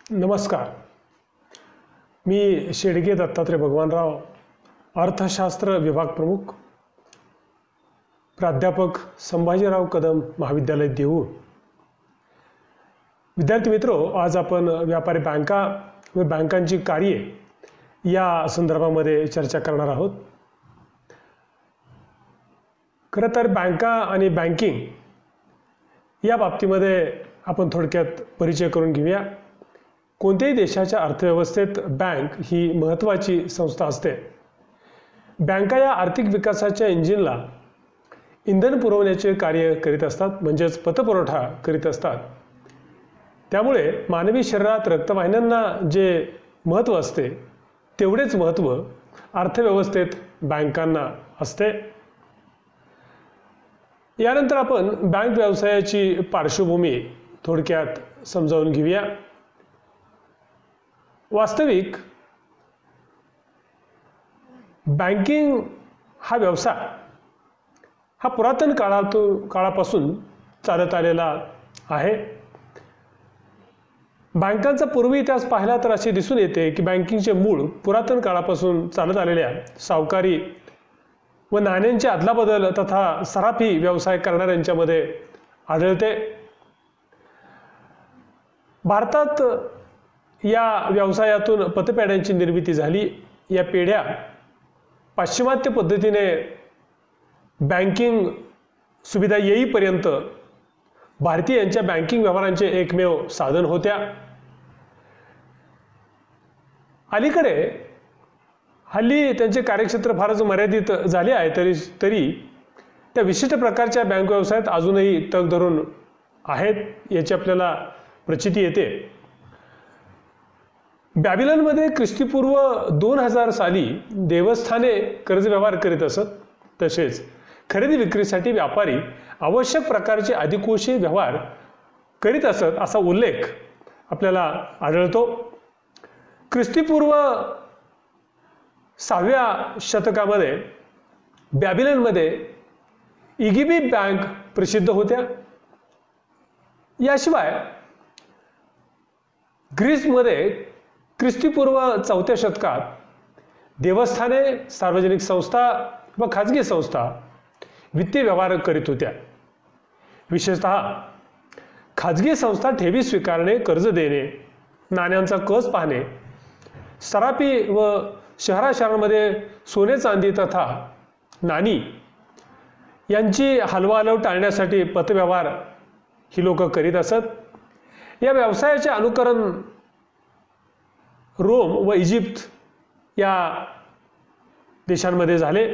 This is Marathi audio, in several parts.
नमस्कार. मी शेडगे दत्तात्रय भगवानराव, अर्थशास्त्र विभाग प्रमुख, प्राध्यापक संभाजीराव कदम महाविद्यालय देऊळ. विद्यार्थी मित्रो, आज आपण व्यापारी बँका व बँकांची कार्ये या संदर्भामध्ये चर्चा करणार आहोत. खरं तर बँका आणि बँकिंग या बाबतीमध्ये आपण थोडक्यात परिचय करून घेऊया. कोणत्याही देशाच्या अर्थव्यवस्थेत बँक ही महत्त्वाची संस्था असते. बँका या आर्थिक विकासाच्या इंजिनला इंधन पुरवण्याचे कार्य करीत असतात, म्हणजेच पतपुरवठा करीत असतात. त्यामुळे मानवी शरीरात रक्तवाहिन्यांना जे महत्त्व असते तेवढेच महत्त्व अर्थव्यवस्थेत बँकांना असते. यानंतर आपण बँक व्यवसायाची पार्श्वभूमी थोडक्यात समजावून घेऊया. वास्तविक बँकिंग हा व्यवसाय हा पुरातन काळापासून चालत आलेला आहे. बँकांचा पूर्वी इतिहास पाहिला तर असे दिसून येते की बँकिंगचे मूळ पुरातन काळापासून चालत आलेल्या सावकारी व नाण्यांची अदलाबदल तथा सराफी व्यवसाय करणाऱ्यांच्यामध्ये आढळते. भारतात या व्यवसायातून पतपेढ्यांची निर्मिती झाली. या पेढ्या पाश्चिमात्य पद्धतीने बँकिंग सुविधा येईपर्यंत भारतीयांच्या बँकिंग व्यवहारांचे एकमेव साधन होत्या. अलीकडे हल्ली त्यांचे कार्यक्षेत्र फारच मर्यादित झाले आहे, तरी त्या विशिष्ट प्रकारच्या बँक व्यवसायात अजूनही तग धरून आहेत याची आपल्याला प्रचिती येते. बॅबिलॉनमध्ये ख्रिस्तीपूर्व 2000 साली देवस्थाने कर्ज व्यवहार करीत असत. तसेच खरेदी विक्रीसाठी व्यापारी आवश्यक प्रकारचे अधिकोषीय व्यवहार करीत असत असा उल्लेख आपल्याला आढळतो. ख्रिस्तीपूर्व 6व्या शतकामध्ये बॅबिलॉनमध्ये इगिबी बँक प्रसिद्ध होत्या. याशिवाय ग्रीसमध्ये ख्रिस्तीपूर्व 4थ्या शतकात देवस्थाने, सार्वजनिक संस्था व खाजगी संस्था वित्तीय व्यवहार करीत होत्या. विशेषतः खाजगी संस्था ठेवी स्वीकारणे, कर्ज देणे, नाण्यांचा कस पाहणे, सराफी व शहरांमध्ये सोने चांदी तथा नाणी यांची हलवाहलव टाळण्यासाठी पतव्यवहार ही लोक करीत असत. या व्यवसायाचे अनुकरण रोम व इजिप्त या देशांमध्ये झाले.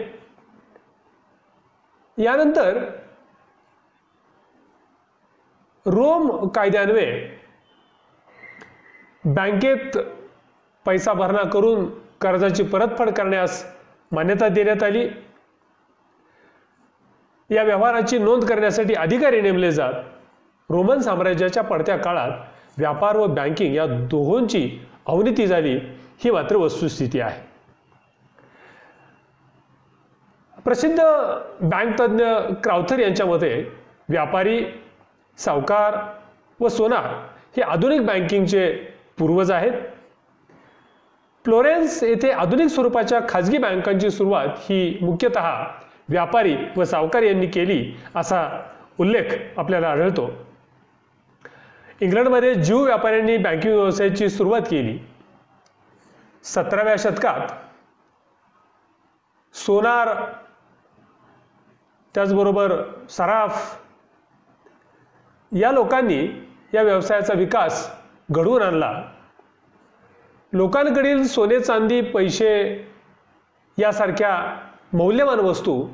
यानंतर रोम कायद्यान्वये बँकेत पैसा भरणा करून कर्जाची परतफेड करण्यास मान्यता देण्यात आली. या व्यवहाराची नोंद करण्यासाठी अधिकारी नेमले जात. रोमन साम्राज्याच्या पडत्या काळात व्यापार व बँकिंग या दोहोंची अवनती झाली ही मात्र वस्तुस्थिती आहे. प्रसिद्ध बँक तज्ञ क्राउथर यांच्या मते व्यापारी, सावकार व सोनार हे आधुनिक बँकिंगचे पूर्वज आहेत. फ्लोरेन्स येथे आधुनिक स्वरूपाच्या खाजगी बँकांची सुरुवात ही मुख्यतः व्यापारी व सावकार यांनी केली असा उल्लेख आपल्याला आढळतो. इंग्लंडमध्ये ज्यू व्यापाऱ्यांनी बँकिंग व्यवसायाची सुरुवात केली. 17व्या शतकात सोनार, त्याचबरोबर सराफ या लोकांनी या व्यवसायाचा विकास घडवून आणला. लोकांकडील सोने, चांदी, पैसे यासारख्या मौल्यवान वस्तू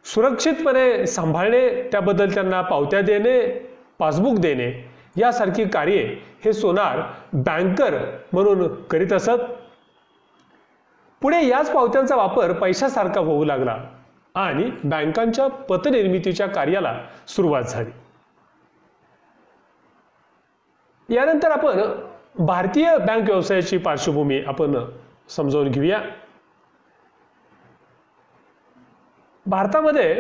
सुरक्षितपणे सांभाळणे, त्याबद्दल त्यांना पावत्या देणे, पासबुक देणे यासारखी कार्ये हे सोनार बँकर म्हणून करीत असत. पुढे याच पावत्यांचा वापर पैशासारखा होऊ लागला आणि बँकांच्या पतनिर्मितीच्या कार्याला सुरुवात झाली. यानंतर आपण भारतीय बँक व्यवसायाची पार्श्वभूमी आपण समजावून घेऊया. भारतामध्ये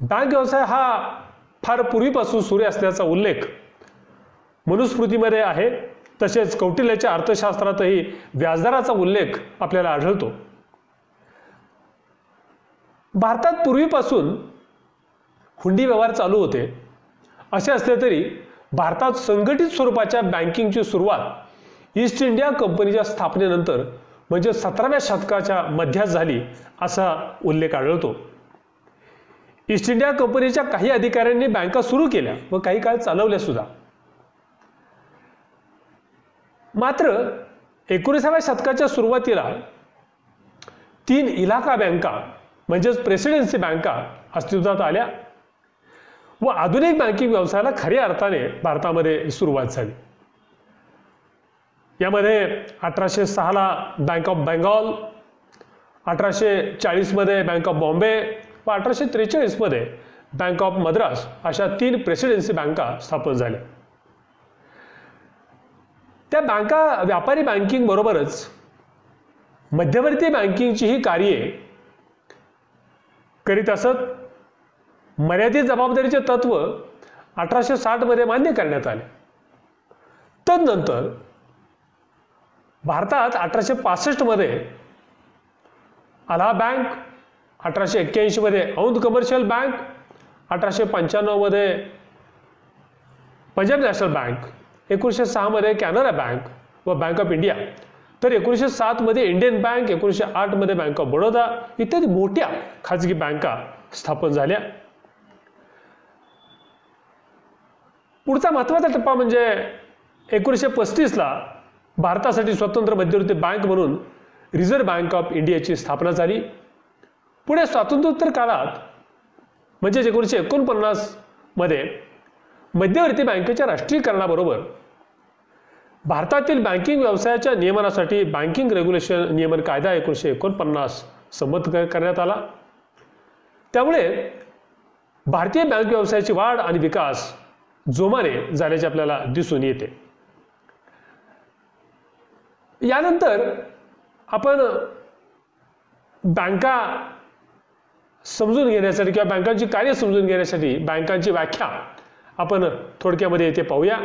बँक व्यवसाय हा फार पूर्वीपासून सुरू असल्याचा उल्लेख मनुस्मृतीमध्ये आहे, तसेच कौटिल्याच्या अर्थशास्त्रातही व्याजदराचा उल्लेख आपल्याला आढळतो. भारतात पूर्वीपासून हुंडी व्यवहार चालू होते. असे असले तरी भारतात संघटित स्वरूपाच्या बँकिंगची सुरुवात ईस्ट इंडिया कंपनीच्या स्थापनेनंतर म्हणजे 17व्या शतकाच्या मध्यात झाली असा उल्लेख आढळतो. ईस्ट इंडिया कंपनीच्या काही अधिकाऱ्यांनी बँका सुरू केल्या व काही काळ चालवल्या सुद्धा. मात्र 19व्या शतकाच्या सुरुवातीला 3 इलाका बँका म्हणजेच प्रेसिडेन्सी बँका अस्तित्वात आल्या व आधुनिक बँकिंग व्यवसायाला खऱ्या अर्थाने भारतामध्ये सुरुवात झाली. यामध्ये 1806 ला बँक ऑफ बेंगॉल, 1840 मध्ये बँक ऑफ बॉम्बे व 1843 मध्ये बँक ऑफ मद्रास अशा 3 प्रेसिडेन्सी बँका स्थापन झाल्या. त्या बँका व्यापारी बँकिंग बरोबरच मध्यवर्ती बँकिंगची ही कार्ये करीत असत. मर्यादित जबाबदारीचे तत्व 1860 मध्ये मान्य करण्यात आले. तदनंतर भारतात 1865 मध्ये अलाहाबाद बँक, 1881 मध्ये औंध कमर्शियल बँक, 1895 मध्ये पंजाब नॅशनल बँक, 1906 मध्ये कॅनरा बँक व बँक ऑफ इंडिया, तर 1907 मध्ये इंडियन बँक, 1908 मध्ये बँक ऑफ बडोदा इत्यादी मोठ्या खाजगी बँका स्थापन झाल्या. पुढचा महत्त्वाचा टप्पा म्हणजे 1935 ला भारतासाठी स्वतंत्र मध्यवर्ती बँक म्हणून रिझर्व्ह बँक ऑफ इंडियाची स्थापना झाली. पुढे स्वातंत्र्योत्तर काळात म्हणजे 1949 मध्ये मध्यवर्ती बँकेच्या राष्ट्रीयकरणाबरोबर भारतातील बँकिंग व्यवसायाच्या नियमनासाठी बँकिंग रेग्युलेशन नियमन कायदा 1949 संमत करण्यात आला. त्यामुळे भारतीय बँक व्यवसायाची वाढ आणि विकास जोमाने झाल्याचे आपल्याला दिसून येते. यानंतर आपण बँका समजून घेण्यासाठी किंवा बँकांची कार्य समजून घेण्यासाठी बँकांची व्याख्या आपण थोडक्यामध्ये येथे पाहूया.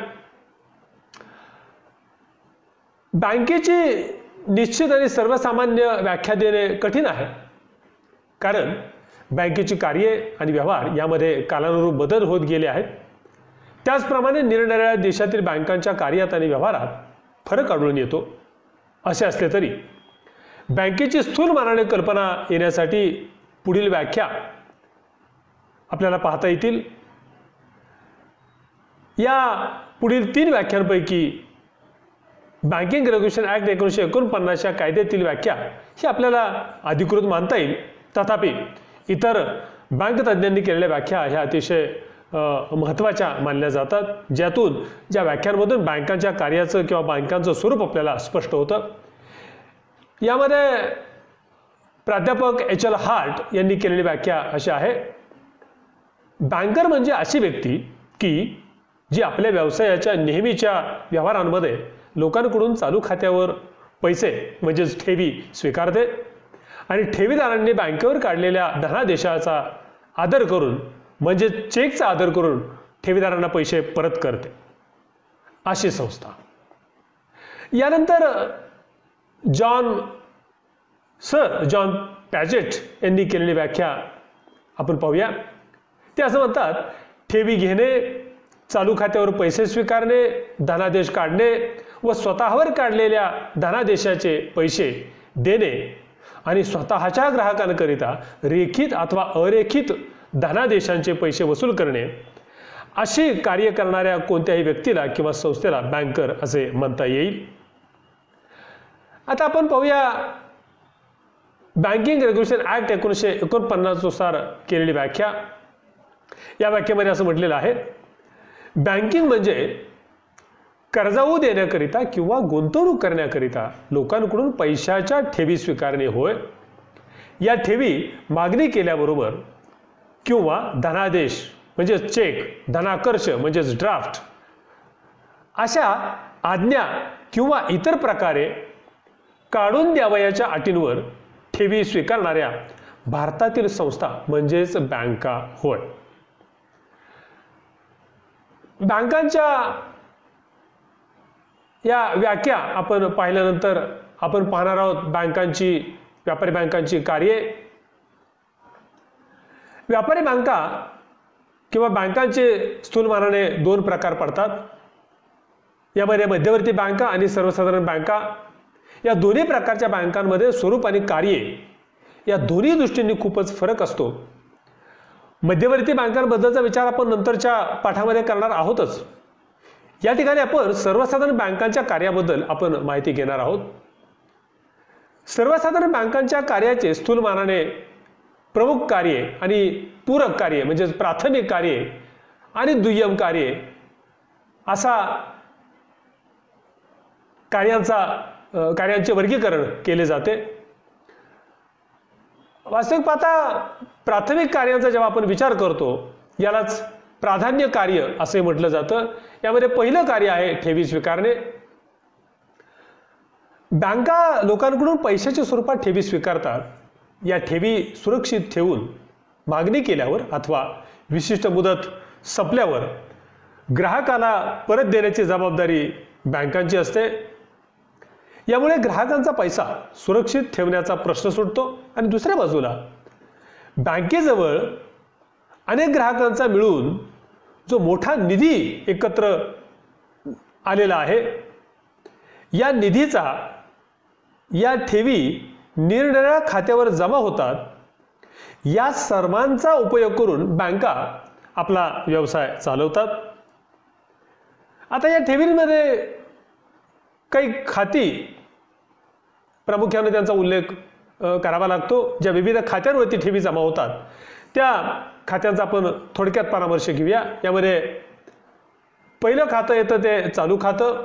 बँकेची निश्चित आणि सर्वसामान्य व्याख्या देणे कठीण आहे, कारण बँकेची कार्ये आणि व्यवहार यामध्ये कालानुरूप बदल होत गेले आहेत. त्याचप्रमाणे निरनिराळ्या देशातील बँकांच्या कार्यात आणि व्यवहारात फरक आढळून येतो. असे असले तरी बँकेची स्थूल मानाने कल्पना येण्यासाठी पुढील व्याख्या आपल्याला पाहता येतील. या पुढील 3 व्याख्यांपैकी बँकिंग रेग्युलेशन ॲक्ट 1949 या कायद्यातील व्याख्या ही आपल्याला अधिकृत मानता येईल. तथापि इतर बँक तज्ज्ञांनी केलेल्या व्याख्या ह्या अतिशय महत्त्वाच्या मानल्या जातात, ज्या व्याख्यांमधून बँकांच्या कार्याचं किंवा बँकांचं स्वरूप आपल्याला स्पष्ट होतं. यामध्ये प्राध्यापक H.L. हार्ट यांनी केलेली व्याख्या अशी आहे: बँकर म्हणजे अशी व्यक्ती की जी आपल्या व्यवसायाच्या नेहमीच्या व्यवहारांमध्ये लोकांकडून चालू खात्यावर पैसे म्हणजेच ठेवी स्वीकारते आणि ठेवीदारांनी बँकेवर काढलेल्या धनादेशाचा आदर करून म्हणजे चेकचा आदर करून ठेवीदारांना पैसे परत करते, अशी संस्था. यानंतर सर जॉन पॅजेट यांनी केलेली व्याख्या आपण पाहूया. ते असं म्हणतात: ठेवी घेणे, चालू खात्यावर पैसे स्वीकारणे, धनादेश काढणे व स्वतःवर काढलेल्या धनादेशाचे पैसे देणे आणि स्वतःच्या ग्राहकांकरिता रेखित अथवा अरेखित धनादेशांचे पैसे वसूल करणे, अशी कार्य करणाऱ्या कोणत्याही व्यक्तीला किंवा संस्थेला बँकर असे म्हणता येईल. आता आपण पाहूया बँकिंग रेग्युलेशन ॲक्ट 1949 नुसार केलेली व्याख्या. या व्याख्येमध्ये असं म्हटलेलं आहे: बँकिंग म्हणजे कर्जाऊ देण्याकरिता किंवा गुंतवणूक करण्याकरिता लोकांकडून पैशाच्या ठेवी स्वीकारणे होय. या ठेवी मागणी केल्याबरोबर किंवा धनादेश म्हणजे चेक, धनाकर्ष म्हणजे ड्राफ्ट अशा आज्ञा किंवा इतर प्रकारे काढून द्यावयाच्या अटींवर ठेवी स्वीकारणाऱ्या भारतातील संस्था म्हणजेच बँका होय. बँकांच्या या व्याख्या आपण पाहिल्यानंतर आपण पाहणार आहोत व्यापारी बँकांची कार्ये। व्यापारी बँका किंवा बँकांचे स्थूलमानाने दोन प्रकार पडतात। यामध्ये मध्यवर्ती बँका आणि सर्वसाधारण बँका, या दोन्ही प्रकारच्या बँकांमध्ये स्वरूप आणि कार्ये या दोन्ही दृष्टींनी खूपच फरक असतो। मध्यवर्ती बँकांबद्दलचा विचार आपण नंतरच्या पाठामध्ये करणार आहोतच। या ठिकाणी आपण सर्वसाधारण बँकांच्या कार्याबद्दल आपण माहिती घेणार आहोत। सर्वसाधारण बँकांच्या कार्याचे स्थूलमानाने प्रमुख कार्ये आणि पूरक कार्ये म्हणजे प्राथमिक कार्ये आणि दुय्यम कार्ये असा कार्यांचे वर्गीकरण केले जाते। वास्तविक पाहता प्राथमिक कार्यांचा जेव्हा आपण विचार करतो यालाच प्राधान्य कार्य असे म्हटलं जातं। यामध्ये पहिलं कार्य आहे ठेवी स्वीकारणे। बँका लोकांकडून पैशाच्या स्वरूपात ठेवी स्वीकारतात। या ठेवी सुरक्षित ठेवून मागणी केल्यावर अथवा विशिष्ट मुदत संपल्यावर ग्राहकाला परत देण्याची जबाबदारी बँकांची असते। यामुळे ग्राहकांचा पैसा सुरक्षित ठेवण्याचा प्रश्न सुटतो आणि दुसऱ्या बाजूला बँकेजवळ अनेक ग्राहकांचा मिळून जो मोठा निधी एकत्र आलेला आहे, या निधीचा या ठेवी निरनिराळ्या खात्यावर जमा होतात। या सर्वांचा उपयोग करून बँका आपला व्यवसाय चालवतात। आता या ठेवींमध्ये काही खाती प्रामुख्याने त्यांचा उल्लेख करावा लागतो। ज्या विविध खात्यांवरती ठेवी जमा होतात त्या खात्यांचा आपण थोडक्यात परामर्श घेऊया। यामध्ये पहिलं खातं येतं ते चालू खातं।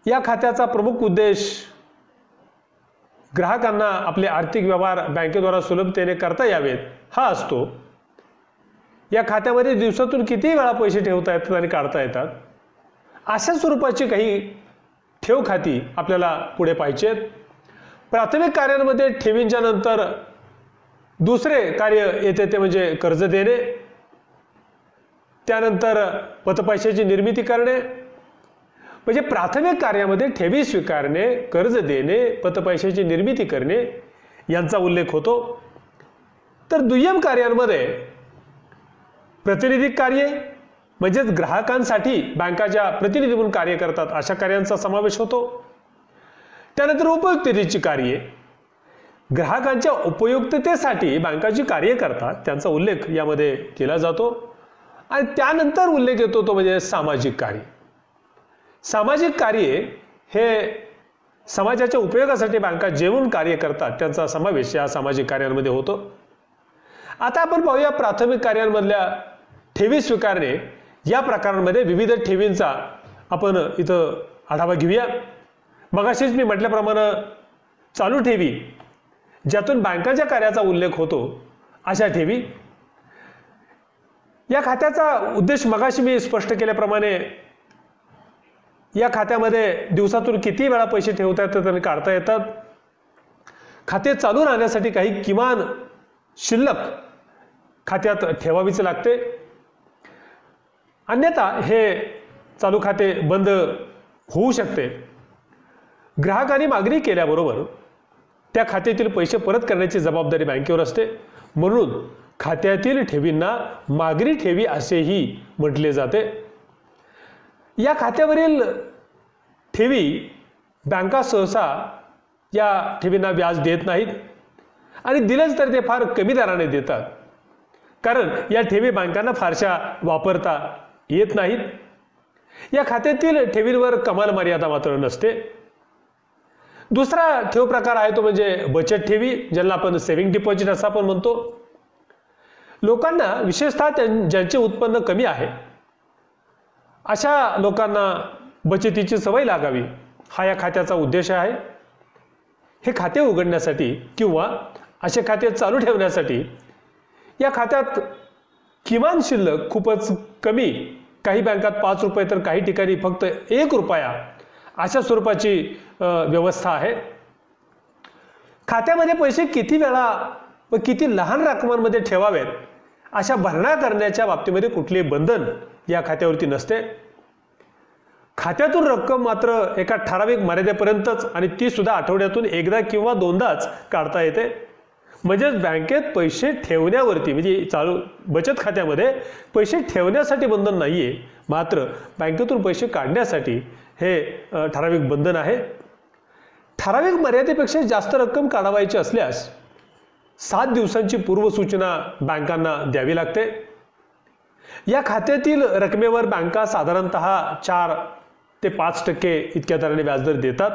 या खात्याचा प्रमुख उद्देश ग्राहकांना आपले आर्थिक व्यवहार बँकेद्वारा सुलभतेने करता यावेत हा असतो। या खात्यामध्ये दिवसातून किती वेळा पैसे ठेवता येतात आणि काढता येतात अशा स्वरूपाची काही ठेव खाती आपल्याला पुढे पाहिजेत। प्राथमिक कार्यांमध्ये ठेवींच्या नंतर दुसरे कार्य येते ते म्हणजे कर्ज देणे, त्यानंतर पतपैशाची निर्मिती करणे। म्हणजे प्राथमिक कार्यामध्ये ठेवी स्वीकारणे, कर्ज देणे, पतपैशाची निर्मिती करणे यांचा उल्लेख होतो। तर दुय्यम कार्यांमध्ये प्रातिनिधिक कार्ये म्हणजेच ग्राहकांसाठी बँकाच्या प्रतिनिधी म्हणून कार्य करतात अशा कार्यांचा समावेश होतो। त्यानंतर उपयुक्ततेची कार्ये, ग्राहकांच्या उपयुक्ततेसाठी बँकाची कार्य करतात त्यांचा उल्लेख यामध्ये केला जातो। आणि त्यानंतर उल्लेख येतो तो म्हणजे सामाजिक कार्य। सामाजिक कार्ये हे समाजाच्या उपयोगासाठी बँका जेवून कार्य करतात त्यांचा समावेश या सामाजिक कार्यांमध्ये होतो। आता आपण पाहूया प्राथमिक कार्यांमधल्या ठेवी स्वीकारणे या प्रकारांमध्ये विविध ठेवींचा आपण इथं आढावा घेऊया। मगाशीच मी म्हटल्याप्रमाणे चालू ठेवी ज्यातून बँकाच्या कार्याचा उल्लेख होतो अशा ठेवी। या खात्याचा उद्देश मगाशी मी स्पष्ट केल्याप्रमाणे या खात्यामध्ये दिवसातून किती वेळा पैसे ठेवता येतात आणि काढता येतात। खाते चालू राहण्यासाठी काही किमान शिल्लक खात्यात ठेवावीच लागते, अन्यथा हे चालू खाते बंद होऊ शकते। ग्राहकांनी मागणी केल्याबरोबर त्या खात्यातील पैसे परत करण्याची जबाबदारी बँकेवर असते, म्हणून खात्यातील ठेवींना मागणी ठेवी असेही म्हटले जाते। या खात्यावरील ठेवी बँका सहसा या ठेवींना व्याज देत नाहीत आणि दिलेच तर ते फार कमी दराने देतात, कारण या ठेवी बँकांना फारशा वापरता येत नाहीत। या खात्यातील ठेवींवर कमाल मर्यादा मात्र नसते। दुसरा ठेव प्रकार आहे तो म्हणजे बचत ठेवी, ज्यांना आपण सेव्हिंग डिपॉझिट असं आपण म्हणतो। लोकांना विशेषतः ज्यांचे उत्पन्न कमी आहे अशा लोकांना बचतीची सवय लागावी हा या खात्याचा उद्देश आहे। हे खाते उघडण्यासाठी किंवा असे खाते चालू ठेवण्यासाठी या खात्यात किमान शिल्लक खूपच कमी, काही बँकात 5 रुपये तर काही ठिकाणी फक्त 1 रुपया अशा स्वरूपाची व्यवस्था आहे। खात्यामध्ये पैसे किती वेळा व किती लहान रकमांमध्ये ठेवावेत अशा भरणा करण्याच्या बाबतीमध्ये कुठले बंधन या खात्यावरती नसते। खात्यातून रक्कम मात्र एका ठराविक मर्यादेपर्यंतच आणि ती सुद्धा आठवड्यातून एकदा किंवा दोनदाच काढता येते. म्हणजेच बँकेत पैसे ठेवण्यावरती म्हणजे चालू बचत खात्यामध्ये पैसे ठेवण्यासाठी बंधन नाही आहे, मात्र बँकेतून पैसे काढण्यासाठी हे ठराविक बंधन आहे. ठराविक मर्यादेपेक्षा जास्त रक्कम काढावायची असल्यास 7 दिवसांची पूर्वसूचना बँकांना द्यावी लागते. या खात्यातील रकमेवर बँका साधारणतः 4 ते 5% इतक्या दराने व्याजदर देतात.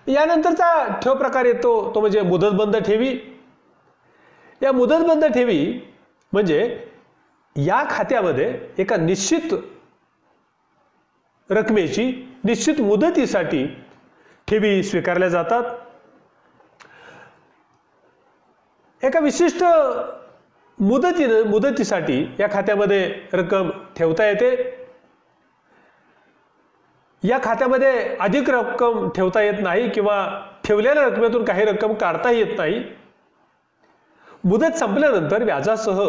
यानंतरचा ठेव प्रकार येतो तो म्हणजे मुदतबंद ठेवी. या मुदतबंद ठेवी म्हणजे या खात्यामध्ये एका निश्चित रकमेची निश्चित मुदतीसाठी ठेवी स्वीकारल्या जातात. एका विशिष्ट मुदतीसाठी या खात्यामध्ये रक्कम ठेवता येते. या खात्यामध्ये अधिक रक्कम ठेवता येत नाही किंवा ठेवलेल्या रकमेतून काही रक्कम काढता येत नाही. मुदत संपल्यानंतर व्याजासह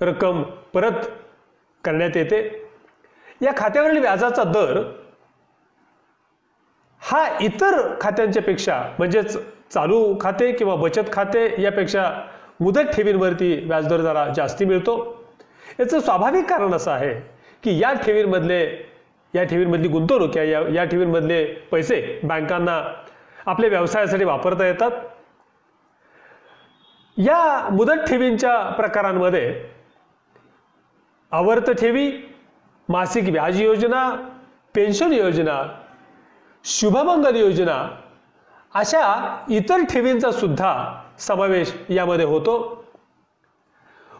रक्कम परत करण्यात येते. या खात्यावरील व्याजाचा दर हा इतर खात्यांच्या पेक्षा म्हणजेच चालू खाते किंवा बचत खाते यापेक्षा मुदत ठेवींवरती व्याजदर जरा जास्ती मिळतो. याचं स्वाभाविक कारण असं आहे की या ठेवींमधली गुंतवणूक या ठेवींमधले पैसे बँकांना आपल्या व्यवसायासाठी वापरता येतात. या मुदत ठेवींच्या प्रकारांमध्ये आवर्त ठेवी, मासिक व्याज योजना, पेन्शन योजना, शुभमंगल योजना अशा इतर ठेवींचा सुद्धा समावेश यामध्ये होतो.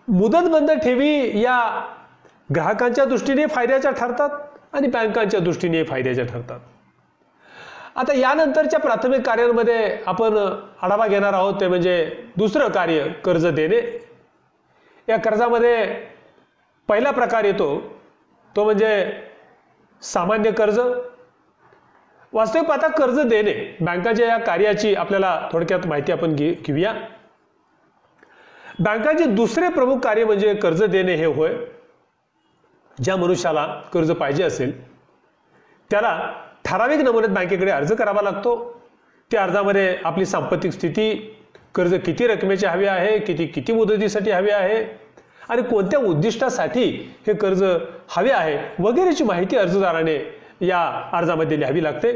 मुदतबंद ठेवी या ग्राहकांच्या दृष्टीने फायद्याच्या ठरतात आणि बँकांच्या दृष्टीने फायद्याच्या ठरतात. आता यानंतरच्या प्राथमिक कार्यांमध्ये आपण आढावा घेणार आहोत ते म्हणजे दुसरं कार्य कर्ज देणे. या कर्जामध्ये पहिला प्रकार येतो तो म्हणजे सामान्य कर्ज. वास्तविक पाहता कर्ज देणे बँकाच्या या कार्याची आपल्याला थोडक्यात माहिती आपण घेऊया. बँकाचे दुसरे प्रमुख कार्य म्हणजे कर्ज देणे हे होय. ज्या मनुष्याला कर्ज पाहिजे असेल त्याला ठराविक नमुन्यात बँकेकडे अर्ज करावा लागतो. त्या अर्जामध्ये आपली सांपत्तिक स्थिती, कर्ज किती रकमेचे हवे आहे, किती मुदतीसाठी हवे आहे आणि कोणत्या उद्दिष्टासाठी हे कर्ज हवे आहे वगैरेची माहिती अर्जदाराने या अर्जामध्ये लिहावी लागते.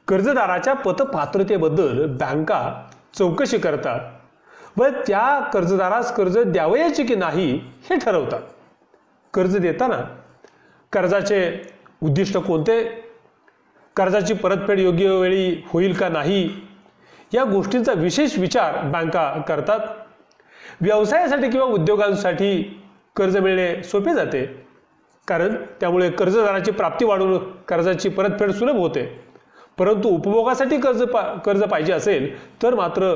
कर्जदाराच्या पतपात्रतेबद्दल बँका चौकशी करतात व त्या कर्जदारास कर्ज द्यावयाचे की नाही हे ठरवतात. कर्ज देताना कर्जाचे उद्दिष्ट कोणते, कर्जाची परतफेड योग्य वेळी होईल का नाही या गोष्टींचा विशेष विचार बँका करतात. व्यवसायासाठी किंवा उद्योगांसाठी कर्ज मिळणे सोपे जाते कारण त्यामुळे कर्जदाराची प्राप्ती वाढून कर्जाची परतफेड सुलभ होते. परंतु उपभोगासाठी कर्ज पाहिजे असेल तर मात्र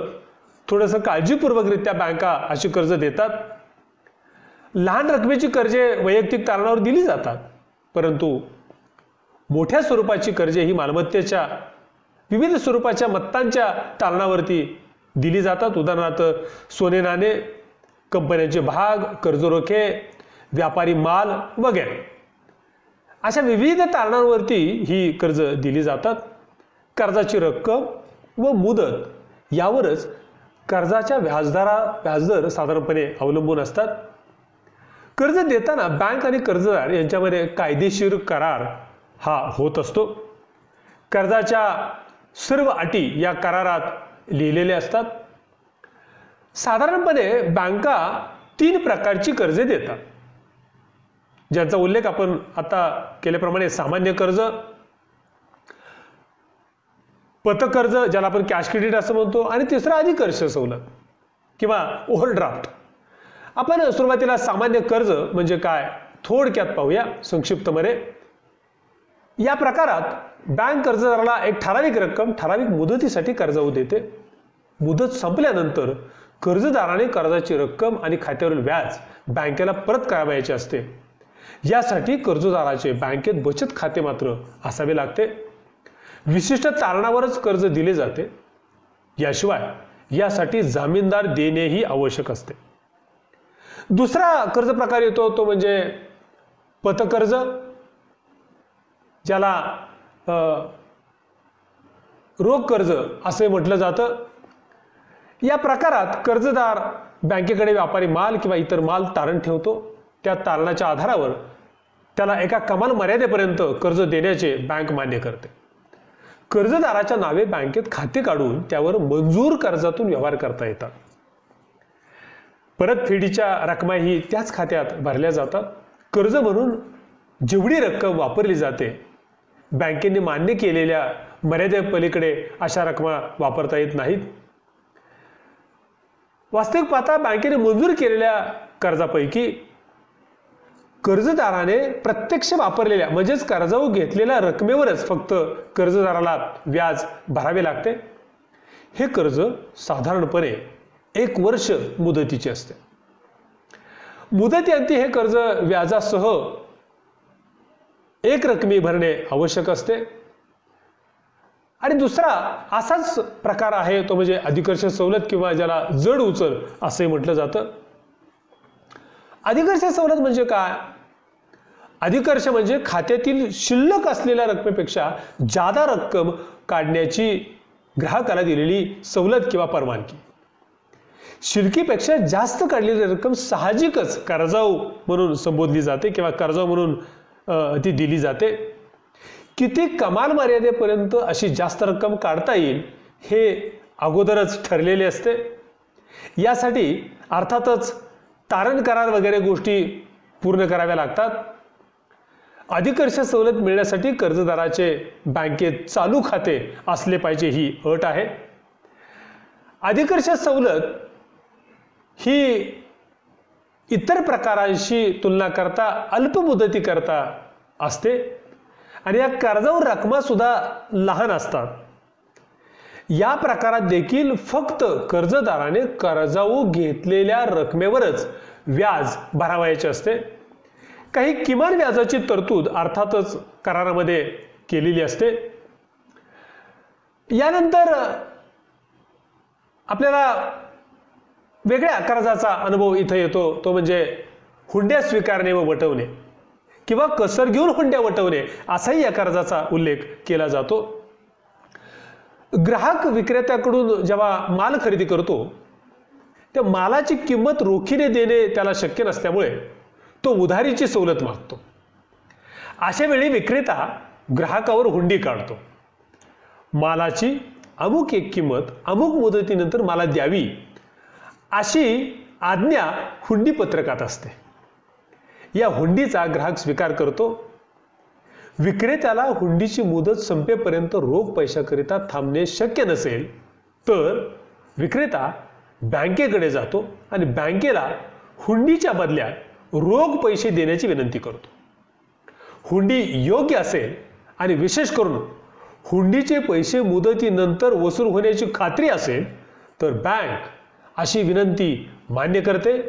थोडंसं काळजीपूर्वकरित्या बँका अशी कर्ज देतात. लहान रकमेची कर्जे वैयक्तिक कारणावर दिली जातात, परंतु मोठ्या स्वरूपाची कर्जे ही मालमत्तेच्या विविध स्वरूपाच्या मत्तांच्या तारणावरती दिली जातात. उदाहरणार्थ सोने नाणे, कंपन्यांचे भाग, कर्जरोखे, व्यापारी माल वगैरे अशा विविध तारणांवरती ही कर्ज दिली जातात. कर्जाची रक्कम व मुदत यावरच कर्जाच्या व्याजदर साधारणपणे अवलंबून असतात. कर्ज देताना बँक आणि कर्जदार यांच्यामध्ये कायदेशीर करार हा होत असतो. कर्जाच्या सर्व अटी या करारात लिहिलेल्या असतात. साधारणपणे बँका 3 प्रकारची कर्जे देतात ज्यांचा उल्लेख आपण आता केल्याप्रमाणे सामान्य कर्ज, पतकर्ज ज्याला आपण कॅश क्रेडिट असं म्हणतो आणि तिसरा अधिकर्ष सवलत किंवा ओव्हरड्राफ्ट. आपण सुरुवातीला सामान्य कर्ज म्हणजे काय थोडक्यात पाहूया संक्षिप्तमध्ये. या प्रकारात बँक कर्जदाराला एक ठराविक रक्कम ठराविक मुदतीसाठी कर्जाऊ देते. मुदत संपल्यानंतर कर्जदाराने कर्जाची रक्कम आणि खात्यावरील व्याज बँकेला परत करावयाचे असते. यासाठी कर्जदाराचे बँकेत बचत खाते मात्र असावे लागते. विशिष्ट तारणावरच कर्ज दिले जाते. याशिवाय यासाठी जामीनदार देणेही आवश्यक असते. दुसरा कर्ज प्रकार येतो तो म्हणजे पतकर्ज. ज्याला रोख कर्ज असे म्हटलं जातं. या प्रकारात कर्जदार बँकेकडे व्यापारी माल किंवा इतर माल तारण ठेवतो. त्या तारणाच्या आधारावर त्याला एका कमाल मर्यादेपर्यंत कर्ज देण्याचे बँक मान्य करते. कर्जदाराच्या नावे बँकेत खाते काढून त्यावर मंजूर कर्जातून व्यवहार करता येतात. परतफेडीच्या रकमाही त्याच खात्यात भरल्या जातात. कर्ज म्हणून जेवढी रक्कम वापरली जाते, बँकेने मान्य केलेल्या मर्यादेपलीकडे अशा रकमा वापरता येत नाहीत. वास्तविक पाहता बँकेने मंजूर केलेल्या कर्जापैकी कर्जदाराने प्रत्यक्ष वापरलेल्या म्हणजेच कर्जावर घेतलेल्या रकमेवरच फक्त कर्जदाराला व्याज भरावे लागते. हे कर्ज साधारणपणे 1 वर्ष मुदतीचे असते. मुदतीअंती हे कर्ज व्याजासह एक रकमी भरणे आवश्यक असते. आणि दुसरा असाच प्रकार आहे तो म्हणजे अधिकर्ष सवलत किंवा ज्याला जड उचल असे म्हटलं जातं. अधिकर्ष सवलत म्हणजे काय? अधिकर्ष म्हणजे खात्यातील शिल्लक असलेल्या रकमेपेक्षा जादा रक्कम काढण्याची ग्राहकाला दिलेली सवलत किंवा परवानगी. शिल्लकीपेक्षा जास्त काढलेली रक्कम साहजिकच कर्जाऊ म्हणून संबोधली जाते किंवा कर्जाऊ म्हणून ती दिली जाते. किती कमाल मर्यादेपर्यंत अशी जास्त रक्कम काढता येईल हे अगोदरच ठरलेले असते. यासाठी अर्थातच तारण करार वगैरे गोष्टी पूर्ण कराव्या लागतात. अधिकर्ष सवलत मिळण्यासाठी कर्जदाराचे बँकेत चालू खाते असले पाहिजे ही अट आहे. अधिकर्ष सवलत ही इतर प्रकारांशी तुलना करता अल्प मुदती करता असते आणि या कर्जावर रकमा सुद्धा लहान असतात. या प्रकारात देखील फक्त कर्जदाराने कर्जावर घेतलेल्या रकमेवरच व्याज भरावयाचे असते. काही किमान व्याजाची तरतूद अर्थातच करारामध्ये केलेली असते. यानंतर आपल्याला वेगळ्या कर्जाचा अनुभव इथं येतो तो म्हणजे हुंड्या स्वीकारणे व वटवणे किंवा कसर घेऊन हुंड्या वटवणे असाही या कर्जाचा उल्लेख केला जातो. ग्राहक विक्रेत्याकडून जेव्हा माल खरेदी करतो त्या मालाची किंमत रोखीने देणे त्याला शक्य नसल्यामुळे तो उधारीची सवलत मागतो. अशा वेळी विक्रेता ग्राहकावर हुंडी काढतो. मालाची अमुक एक किंमत अमुक मुदतीनंतर मला द्यावी अशी आज्ञा हुंडी पत्रकात असते. या हुंडीचा ग्राहक स्वीकार करतो. विक्रेत्याला हुंडीची मुदत संपेपर्यंत रोख पैशाकरिता थांबणे शक्य नसेल तर विक्रेता बँकेकडे जातो आणि बँकेला हुंडीच्या बदल्यात रोख पैसे देण्याची विनंती करतो. हुंडी योग्य असेल आणि विशेष करून हुंडीचे पैसे मुदतीनंतर वसूल होण्याची खात्री असेल तर बँक अशी विनंती मान्य करते.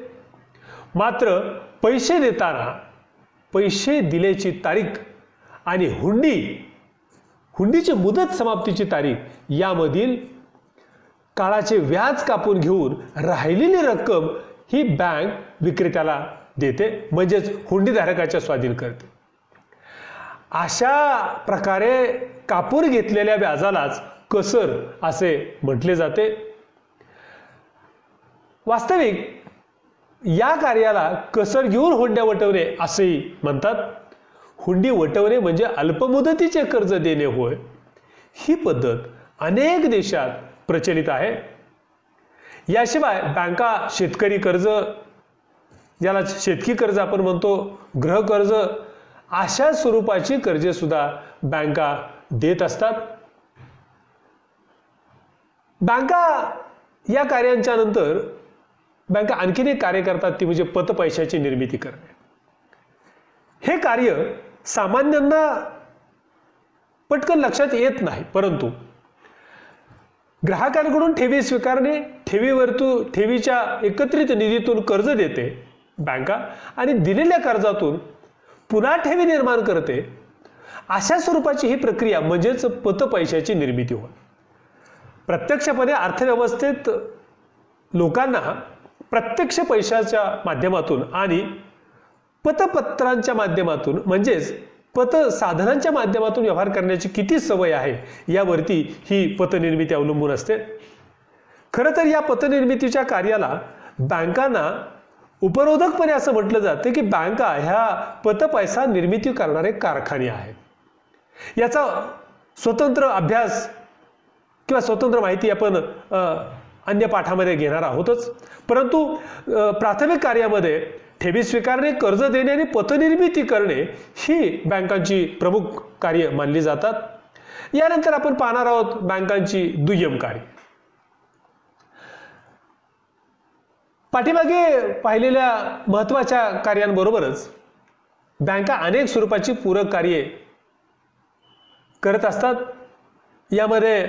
मात्र पैसे देताना पैसे दिल्याची तारीख आणि हुंडीची मुदत समाप्तीची तारीख यामधील काळाचे व्याज कापून घेऊन राहिलेली रक्कम ही बँक विक्रेत्याला देते म्हणजेच हुंडीधारकाच्या स्वाधीन करते. अशा प्रकारे कापून घेतलेल्या व्याजालाच कसर असे म्हटले जाते. वास्तविक या कार्याला कसर घेऊन हुंड्या वटवणे असेही म्हणतात. हुंडी वटवणे म्हणजे अल्पमुदतीचे कर्ज देणे होय. ही पद्धत अनेक देशात प्रचलित आहे. याशिवाय बँका शेतकरी कर्ज ज्याला शेतकी कर्ज आपण म्हणतो, गृह कर्ज अशा स्वरूपाची कर्जे सुद्धा बँका देत असतात. बँका या कार्यांच्या नंतर बँका आणखीन एक कार्य करतात ती म्हणजे पत पैशाची निर्मिती करणे. हे कार्य सामान्यांना पटकन लक्षात येत नाही, परंतु ग्राहकांकडून ठेवी स्वीकारणे, ठेवीच्या एकत्रित निधीतून कर्ज देते बँका आणि दिलेल्या कर्जातून पुन्हा ठेवी निर्माण करते. अशा स्वरूपाची ही प्रक्रिया म्हणजेच पत पैशाची निर्मिती होय. प्रत्यक्षपणे अर्थव्यवस्थेत लोकांना प्रत्यक्ष पैशाच्या माध्यमातून आणि पतपत्रांच्या माध्यमातून म्हणजेच साधनांच्या माध्यमातून व्यवहार करण्याची किती सवय आहे यावरती ही पतनिर्मिती अवलंबून असते. खरं तर या पतनिर्मितीच्या कार्याला बँकांना उपरोधकपणे असं म्हटलं जातं की बँका ह्या पतपैसा निर्मिती करणारे कारखाने आहेत. याचा स्वतंत्र अभ्यास किंवा स्वतंत्र माहिती आपण अन्य पाठामध्ये घेणार आहोतच. परंतु प्राथमिक कार्यामध्ये ठेवी स्वीकारणे, कर्ज देणे आणि पतनिर्मिती करणे ही बँकांची प्रमुख कार्य मानली जातात. यानंतर आपण पाहणार आहोत बँकांची दुय्यम कार्य. पाठीमागे पाहिलेल्या महत्त्वाच्या कार्यांबरोबरच बँका अनेक स्वरूपाची पूरक कार्ये करत असतात. यामध्ये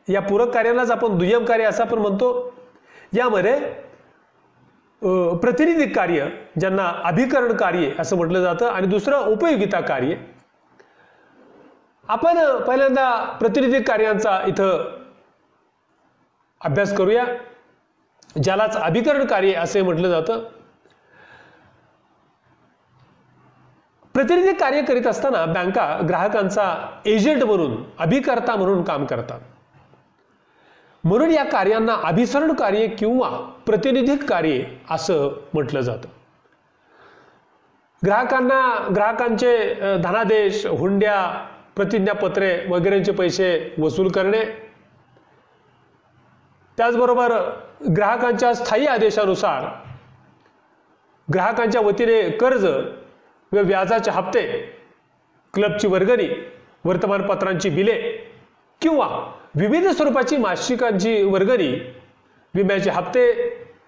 या पूरक कार्यालाच आपण दुय्यम कार्य असं आपण म्हणतो. यामध्ये प्रतिनिधिक कार्य, ज्यांना अभिकरण कार्य असं म्हटलं जातं, आणि दुसरं उपयोगिता कार्य. आपण पहिल्यांदा प्रतिनिधिक कार्यांचा इथं अभ्यास करूया, ज्यालाच अभिकरण कार्य असे म्हटलं जातं. प्रतिनिधिक कार्य करीत असताना बँका ग्राहकांचा एजंट म्हणून, अभिकर्ता म्हणून काम करतात. म्हणून या कार्यांना अभिसरण कार्य किंवा प्रतिनिधिक कार्य असं म्हटलं जातं. ग्राहकांचे धनादेश, हुंड्या, प्रतिज्ञापत्रे वगैरेंचे पैसे वसूल करणे, त्याचबरोबर ग्राहकांच्या स्थायी आदेशानुसार ग्राहकांच्या वतीने कर्ज व व्याजाचे हप्ते, क्लबची वर्गणी, वर्तमानपत्रांची बिले किंवा विविध स्वरूपाची मासिकांची वर्गणी, विम्याचे हप्ते,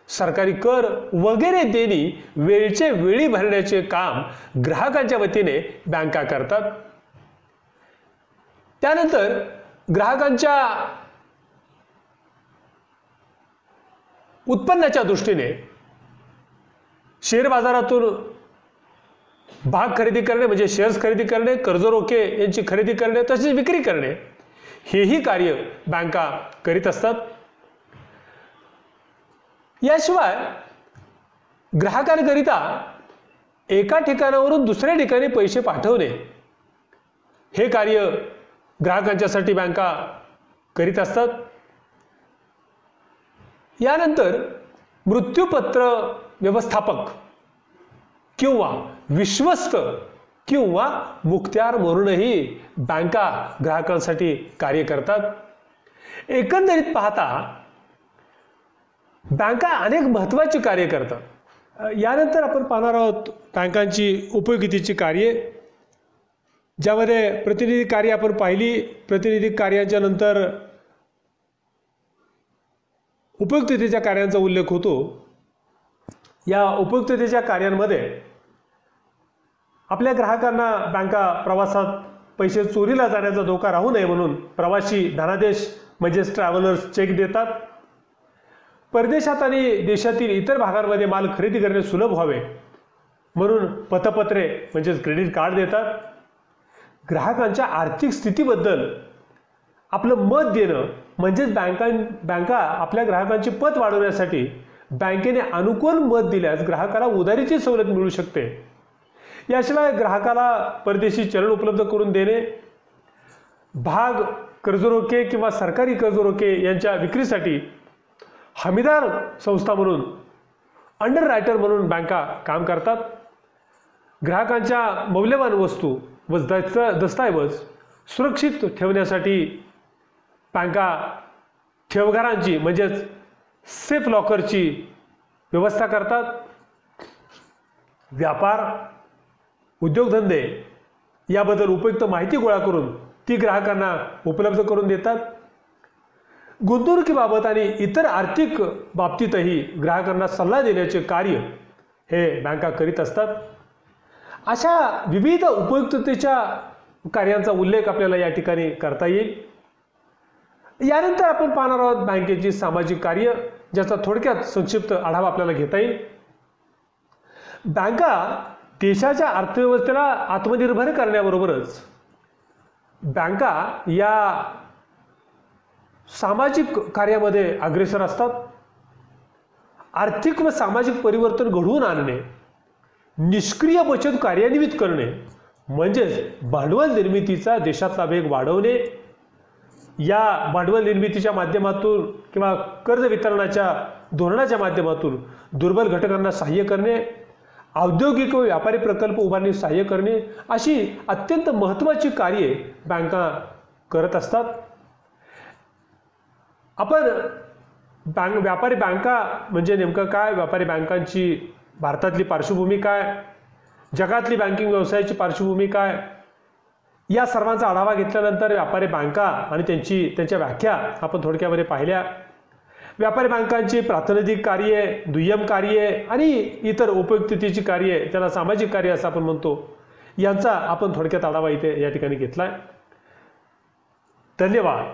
सरकारी कर वगैरे देणी वेळचे वेळी भरण्याचे काम ग्राहकांच्या वतीने बँका करतात. त्यानंतर ग्राहकांच्या उत्पन्नाच्या दृष्टीने शेअर बाजारातून भाग खरेदी करणे म्हणजे शेअर्स खरेदी करणे, कर्ज रोखे यांची खरेदी करणे, तसेच विक्री करणे, हेही कार्य बँका करीत असतात. याशिवाय ग्राहकांकरिता एका ठिकाणावरून दुसऱ्या ठिकाणी पैसे पाठवणे हे कार्य ग्राहकांच्यासाठी बँका करीत असतात. यानंतर मृत्यूपत्र व्यवस्थापक किंवा विश्वस्त किंवा मुखत्यार म्हणूनही बँका ग्राहकांसाठी कार्य करतात. एकंदरीत पाहता बँका अनेक महत्त्वाची कार्य करतात. यानंतर आपण पाहणार आहोत बँकांची उपयोगितेची कार्ये, ज्यामध्ये प्रतिनिधी कार्य आपण पाहिली. प्रतिनिधी कार्याच्या नंतर उपयुक्ततेच्या कार्यांचा उल्लेख होतो. या उपयुक्ततेच्या कार्यांमध्ये आपल्या ग्राहकांना बँका प्रवासात पैसे चोरीला जाण्याचा धोका राहू नये म्हणून प्रवासी धनादेश म्हणजेच ट्रॅव्हलर्स चेक देतात. परदेशात आणि देशातील इतर भागांमध्ये माल खरेदी करणे सुलभ व्हावे म्हणून पतपत्रे म्हणजेच क्रेडिट कार्ड देतात. ग्राहकांच्या आर्थिक स्थितीबद्दल आपलं मत देणं म्हणजेच बँका आपल्या ग्राहकांची पत वाढवण्यासाठी बँकेने अनुकूल मत दिल्यास ग्राहकाला उधारीची सवलत मिळू शकते. याशिवाय ग्राहकाला परदेशी चलन उपलब्ध करून देणे, भाग कर्जरोखे किंवा सरकारी कर्जरोखे यांच्या विक्रीसाठी हमीदार संस्था म्हणून, अंडर रायटर म्हणून बँका काम करतात. ग्राहकांच्या मौल्यवान वस्तू व दस्तऐवज सुरक्षित ठेवण्यासाठी बँका ठेवघरांची म्हणजेच सेफ लॉकरची व्यवस्था करतात. व्यापार, उद्योगधंदे याबद्दल उपयुक्त माहिती गोळा करून ती ग्राहकांना उपलब्ध करून देतात. गुंतवणुकीबाबत आणि इतर आर्थिक बाबतीतही ग्राहकांना सल्ला देण्याचे कार्य हे बँका करीत असतात. अशा विविध उपयुक्ततेच्या कार्यांचा उल्लेख आपल्याला या ठिकाणी करता येईल. यानंतर आपण पाहणार आहोत बँकेची सामाजिक कार्य, ज्याचा थोडक्यात संक्षिप्त आढावा आपल्याला घेता येईल. बँका देशाच्या अर्थव्यवस्थेला आत्मनिर्भर करण्याबरोबरच बँका या सामाजिक कार्यामध्ये अग्रेसर असतात. आर्थिक व सामाजिक परिवर्तन घडवून आणणे, निष्क्रिय बचत कार्यान्वित करणे, म्हणजेच भांडवल निर्मितीचा देशातला वेग वाढवणे, या भांडवल निर्मितीच्या माध्यमातून किंवा कर्ज वितरणाच्या धोरणाच्या माध्यमातून दुर्बल घटकांना सहाय्य करणे, औद्योगिक व व्यापारी प्रकल्प उभारण्यास सहाय्य करणे, अशी अत्यंत महत्त्वाची कार्ये बँका करत असतात. आपण व्यापारी बँका म्हणजे नेमकं काय, व्यापारी बँकांची भारतातली पार्श्वभूमी काय, जगातली बँकिंग व्यवसायाची पार्श्वभूमी काय, या सर्वांचा आढावा घेतल्यानंतर व्यापारी बँका आणि त्यांच्या व्याख्या आपण थोडक्यामध्ये पाहिल्या. व्यापारी बँकांची प्रातिनिधिक कार्ये, दुय्यम कार्ये आणि इतर उपयुक्ततेची कार्ये, त्याला सामाजिक कार्य असं आपण म्हणतो, यांचा आपण थोडक्यात आढावा इथे या ठिकाणी घेतलाय. धन्यवाद.